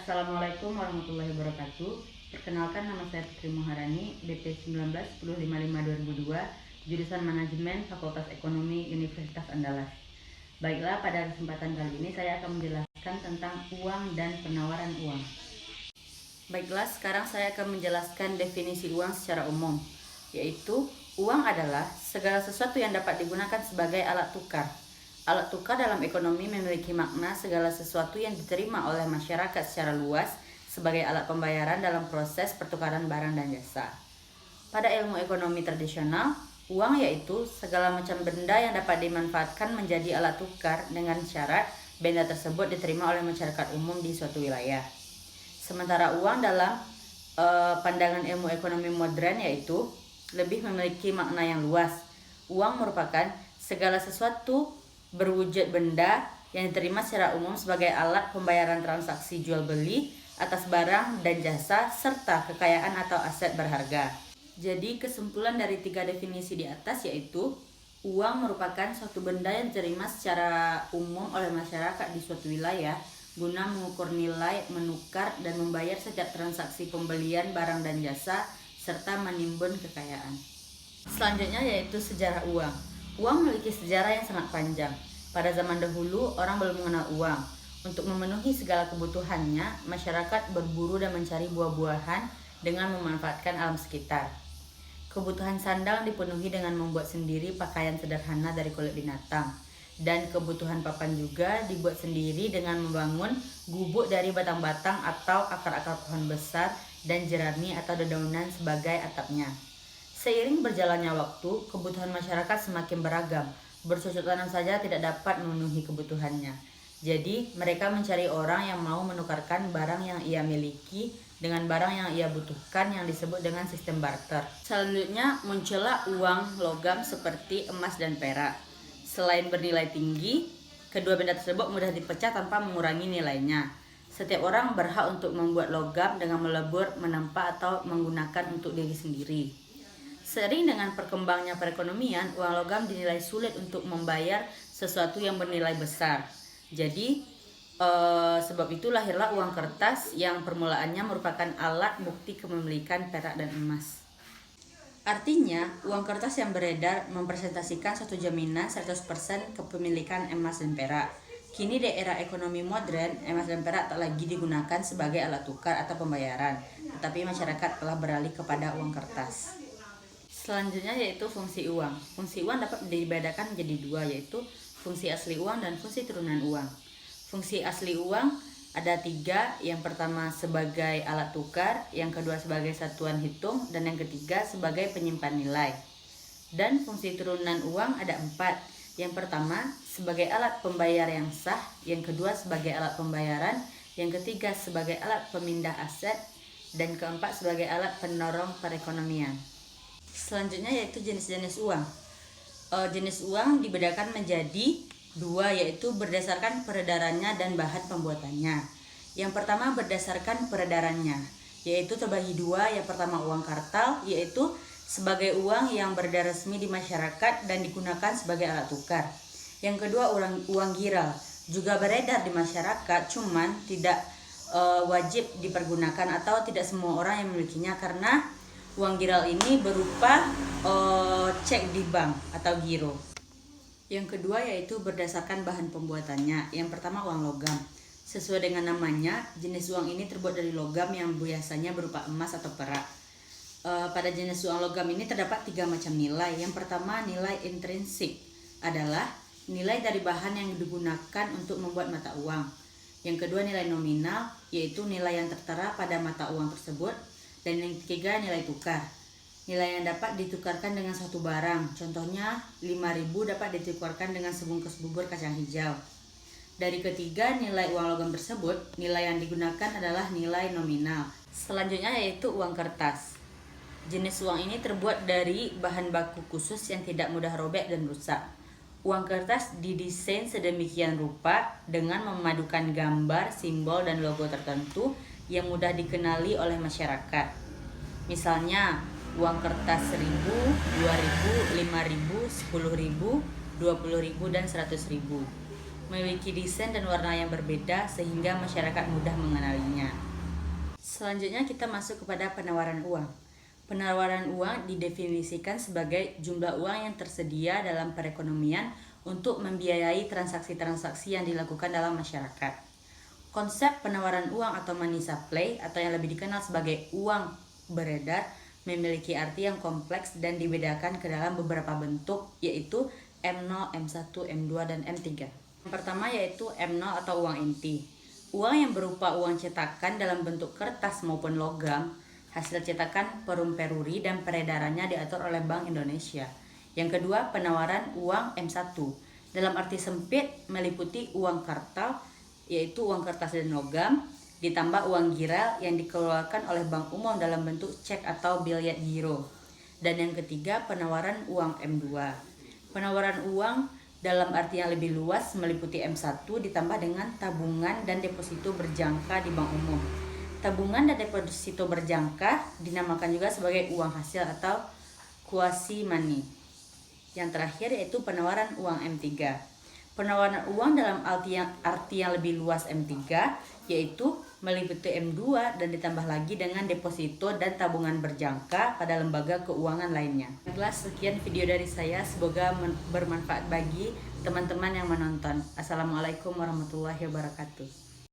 Assalamualaikum warahmatullahi wabarakatuh. Perkenalkan, nama saya Putri Muharani, BP 19-1055-2002, jurusan Manajemen Fakultas Ekonomi Universitas Andalas. Baiklah, pada kesempatan kali ini saya akan menjelaskan tentang uang dan penawaran uang. Baiklah, sekarang saya akan menjelaskan definisi uang secara umum, yaitu uang adalah segala sesuatu yang dapat digunakan sebagai alat tukar. Alat tukar dalam ekonomi memiliki makna segala sesuatu yang diterima oleh masyarakat secara luas sebagai alat pembayaran dalam proses pertukaran barang dan jasa. Pada ilmu ekonomi tradisional, uang yaitu segala macam benda yang dapat dimanfaatkan menjadi alat tukar dengan syarat benda tersebut diterima oleh masyarakat umum di suatu wilayah. Sementara uang dalam pandangan ilmu ekonomi modern yaitu lebih memiliki makna yang luas. Uang merupakan segala sesuatu berwujud benda yang diterima secara umum sebagai alat pembayaran transaksi jual beli atas barang dan jasa serta kekayaan atau aset berharga. Jadi kesimpulan dari 3 definisi di atas yaitu uang merupakan suatu benda yang diterima secara umum oleh masyarakat di suatu wilayah guna mengukur nilai, menukar dan membayar setiap transaksi pembelian barang dan jasa serta menimbun kekayaan. Selanjutnya yaitu sejarah uang. Uang memiliki sejarah yang sangat panjang. Pada zaman dahulu, orang belum mengenal uang. Untuk memenuhi segala kebutuhannya, masyarakat berburu dan mencari buah-buahan dengan memanfaatkan alam sekitar. Kebutuhan sandang dipenuhi dengan membuat sendiri pakaian sederhana dari kulit binatang. Dan kebutuhan papan juga dibuat sendiri dengan membangun gubuk dari batang-batang atau akar-akar pohon besar dan jerami atau dedaunan sebagai atapnya. Seiring berjalannya waktu, kebutuhan masyarakat semakin beragam. Bercocok tanam saja tidak dapat memenuhi kebutuhannya. Jadi, mereka mencari orang yang mau menukarkan barang yang ia miliki dengan barang yang ia butuhkan yang disebut dengan sistem barter. Selanjutnya, muncullah uang logam seperti emas dan perak. Selain bernilai tinggi, kedua benda tersebut mudah dipecah tanpa mengurangi nilainya. Setiap orang berhak untuk membuat logam dengan melebur, menempa, atau menggunakan untuk diri sendiri. Seiring dengan perkembangnya perekonomian, uang logam dinilai sulit untuk membayar sesuatu yang bernilai besar. Jadi, sebab itu lahirlah uang kertas yang permulaannya merupakan alat bukti kepemilikan perak dan emas. Artinya, uang kertas yang beredar mempresentasikan suatu jaminan 100% kepemilikan emas dan perak. Kini di era ekonomi modern, emas dan perak tak lagi digunakan sebagai alat tukar atau pembayaran, tetapi masyarakat telah beralih kepada uang kertas. Selanjutnya yaitu fungsi uang. Fungsi uang dapat dibedakan menjadi 2, yaitu fungsi asli uang dan fungsi turunan uang. Fungsi asli uang ada 3, yang pertama sebagai alat tukar, yang kedua sebagai satuan hitung, dan yang ketiga sebagai penyimpan nilai. Dan fungsi turunan uang ada 4, yang pertama sebagai alat pembayar yang sah, yang kedua sebagai alat pembayaran, yang ketiga sebagai alat pemindah aset, dan keempat sebagai alat penorong perekonomian. Selanjutnya yaitu jenis-jenis uang. Jenis uang dibedakan menjadi 2, yaitu berdasarkan peredarannya dan bahan pembuatannya. Yang pertama berdasarkan peredarannya, yaitu terbagi 2. Yang pertama uang kartal, yaitu sebagai uang yang beredar resmi di masyarakat dan digunakan sebagai alat tukar. Yang kedua uang giral, juga beredar di masyarakat, cuman tidak wajib dipergunakan atau tidak semua orang yang memilikinya karena uang giral ini berupa cek di bank atau giro. Yang kedua yaitu berdasarkan bahan pembuatannya. Yang pertama uang logam. Sesuai dengan namanya, jenis uang ini terbuat dari logam yang biasanya berupa emas atau perak. Pada jenis uang logam ini terdapat 3 macam nilai. Yang pertama nilai intrinsik adalah nilai dari bahan yang digunakan untuk membuat mata uang. Yang kedua nilai nominal, yaitu nilai yang tertera pada mata uang tersebut. Dan yang ketiga nilai tukar. Nilai yang dapat ditukarkan dengan suatu barang. Contohnya 5.000 dapat ditukarkan dengan sebungkus bubur kacang hijau. Dari ketiga nilai uang logam tersebut, nilai yang digunakan adalah nilai nominal. Selanjutnya yaitu uang kertas. Jenis uang ini terbuat dari bahan baku khusus yang tidak mudah robek dan rusak. Uang kertas didesain sedemikian rupa dengan memadukan gambar, simbol, dan logo tertentu yang mudah dikenali oleh masyarakat. Misalnya, uang kertas 1.000, 2.000, 5.000, 10.000, 20.000, dan 100.000. memiliki desain dan warna yang berbeda sehingga masyarakat mudah mengenalinya. Selanjutnya kita masuk kepada penawaran uang. Penawaran uang didefinisikan sebagai jumlah uang yang tersedia dalam perekonomian untuk membiayai transaksi-transaksi yang dilakukan dalam masyarakat. Konsep penawaran uang atau money supply atau yang lebih dikenal sebagai uang beredar memiliki arti yang kompleks dan dibedakan ke dalam beberapa bentuk, yaitu M0, M1, M2, dan M3. Yang pertama yaitu M0 atau uang inti. Uang yang berupa uang cetakan dalam bentuk kertas maupun logam, hasil cetakan perum peruri dan peredarannya diatur oleh Bank Indonesia. Yang kedua, penawaran uang M1. Dalam arti sempit meliputi uang kartal, yaitu uang kertas dan logam, ditambah uang giral yang dikeluarkan oleh bank umum dalam bentuk cek atau biliet giro. Dan yang ketiga, penawaran uang M2. Penawaran uang dalam arti yang lebih luas meliputi M1 ditambah dengan tabungan dan deposito berjangka di bank umum. Tabungan dan deposito berjangka dinamakan juga sebagai uang hasil atau quasi money. Yang terakhir yaitu penawaran uang M3. Penawaran uang dalam arti yang lebih luas M3 yaitu meliputi M2 dan ditambah lagi dengan deposito dan tabungan berjangka pada lembaga keuangan lainnya. Baiklah, sekian video dari saya, semoga bermanfaat bagi teman-teman yang menonton. Assalamualaikum warahmatullahi wabarakatuh.